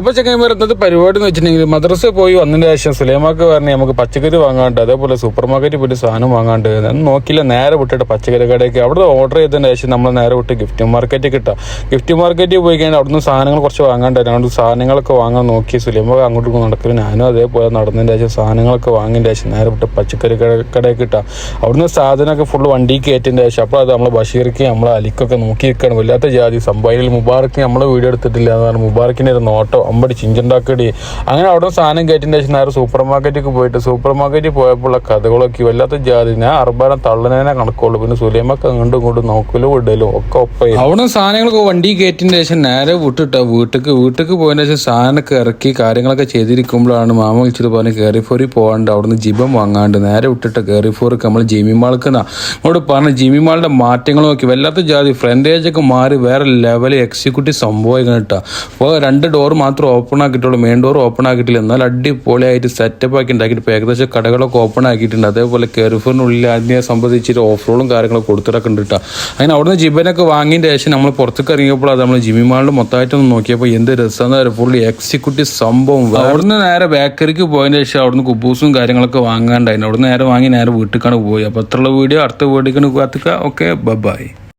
അപ്പോൾ ചങ്ങായിമാർ ഇന്നത്തെ പരിപാടി എന്ന് വെച്ചിട്ടുണ്ടെങ്കിൽ മദ്രസയിൽ പോയി വന്നതിന് ശേഷം സുലൈമാക്ക് പറഞ്ഞ് നമുക്ക് പച്ചക്കറി വാങ്ങാണ്ട് അതേപോലെ സൂപ്പർ മാർക്കറ്റിൽ പോയിട്ട് സാധനം വാങ്ങാണ്ട് നോക്കില്ല നേരെ വിട്ടിട്ട് പച്ചക്കറി കടയ്ക്ക് അവിടെ ഓർഡർ ചെയ്തതിന് ശേഷം നമ്മൾ നേരെ വിട്ട് ഗിഫ്റ്റ് മാർക്കറ്റിൽ കിട്ടാം. ഗിഫ്റ്റ് മാർക്കറ്റിൽ പോയി കഴിഞ്ഞാൽ അവിടുന്ന് സാധനങ്ങൾ കുറച്ച് വാങ്ങാണ്ട് അതുകൊണ്ട് സാധനങ്ങളൊക്കെ വാങ്ങാൻ നോക്കി സുലൈമാക്ക് അങ്ങോട്ടും നടക്കും. ഞാനും അതേപോലെ നടന്നതിന് ശേഷം സാധനങ്ങളൊക്കെ വാങ്ങിയതിന് ശേഷം നേരെ വിട്ട് പച്ചക്കറി കടയിൽ കിട്ടാം. അവിടുന്ന് സാധനമൊക്കെ ഫുള്ള് വണ്ടി കയറ്റിൻ്റെ ശേഷം അപ്പോൾ അത് നമ്മൾ ബഷീർക്ക് നമ്മൾ അലിക്കൊക്കെ നോക്കി നിൽക്കണം. വല്ലാത്ത ജാതി സംഭവം. മുബാറക്ക് നമ്മൾ വീഡിയോ എടുത്തിട്ടില്ല എന്ന് പറഞ്ഞാൽ മുബാറക്കിൻ്റെ ഒരു നോട്ടോ അമ്പടി ചിഞ്ചുണ്ടാക്കടി അങ്ങനെ അവിടെ സാധനം കയറ്റിൻ്റെ ശേഷം നേരെ സൂപ്പർ മാർക്കറ്റിലേക്ക് പോയിട്ട് സൂപ്പർ മാർക്കറ്റിൽ പോയപ്പോഴുള്ള കഥകളൊക്കെ വല്ലാത്ത ജാതി. ഞാൻ അർബാനം തള്ളനേനെ കണക്കുള്ളൂ. പിന്നെ സുലൈമൊക്കെ അങ്ങോട്ടും ഇങ്ങോട്ടും നോക്കലും ഇടലും ഒക്കെ ഒപ്പം അവിടെ സാധനങ്ങളൊക്കെ വണ്ടി കയറ്റിൻ്റെ ശേഷം നേരെ വിട്ടിട്ടാ വീട്ടിലേക്ക് പോയതിന് ശേഷം സാധനമൊക്കെ ഇറക്കി കാര്യങ്ങളൊക്കെ ചെയ്തിരിക്കുമ്പോഴാണ് മാമ വിളിച്ചിട്ട് പറഞ്ഞ് കയറിഫോറി പോകാണ്ട് അവിടുന്ന് ജിബം വാങ്ങാണ്ട് നേരെ വിട്ടിട്ട് കയറിഫോർക്ക് നമ്മൾ ജിമി മാൾക്ക് അങ്ങോട്ട് പറഞ്ഞ ജിമി മാളുടെ മാറ്റങ്ങൾ നോക്കി വല്ലാത്ത ജാതി ഫ്രണ്ടേജൊക്കെ മാറി വേറെ ലെവൽ എക്സിക്യൂട്ടീവ് സംഭവം കേട്ടോ. അപ്പോൾ 2 ഡോർ മാത്രം ഓപ്പൺ ആക്കിയിട്ടുള്ളൂ, മെയിൻ ഡോർ ഓപ്പൺ ആക്കിയിട്ടില്ല. എന്നാൽ അടിപൊളിയായിട്ട് സെറ്റപ്പ് ആക്കി ഉണ്ടാക്കിയിട്ട് ഇപ്പോൾ ഏകദേശം കടകളൊക്കെ ഓപ്പൺ ആക്കിയിട്ടുണ്ട്. അതേപോലെ കെയർഫോറിനുള്ളിൽ അതിനെ സംബന്ധിച്ചിട്ട് ഓഫ് റോളും കാര്യങ്ങളൊക്കെ കൊടുത്തിട്ടൊക്കെ ഉണ്ട് കേട്ടോ. അങ്ങനെ അവിടുന്ന് ജിബനൊക്കെ വാങ്ങിയതിൻ്റെ ശേഷം നമ്മൾ പുറത്തേക്ക് ഇറങ്ങിയപ്പോൾ അത് നമ്മൾ ജിമി മാളിൽ മൊത്തമായിട്ടൊന്ന് നോക്കിയപ്പോൾ എന്ത് രസമെന്ന് ഫുള്ളി എക്സിക്യൂട്ടീവ് സംഭവം. അവിടുന്ന് നേരെ ബേക്കറിക്ക് പോയതിന് ശേഷം അവിടുന്ന് കുബൂസും കാര്യങ്ങളൊക്കെ വാങ്ങാണ്ടായിരുന്നു. അവിടുന്ന് നേരെ വാങ്ങി നേരെ വീട്ടിലേക്കാണ് പോയി. അപ്പോൾ അത്രയുള്ള വീഡിയോ അടുത്ത വീഡിയോക്കാണ് കാത്തുക. Okay, by.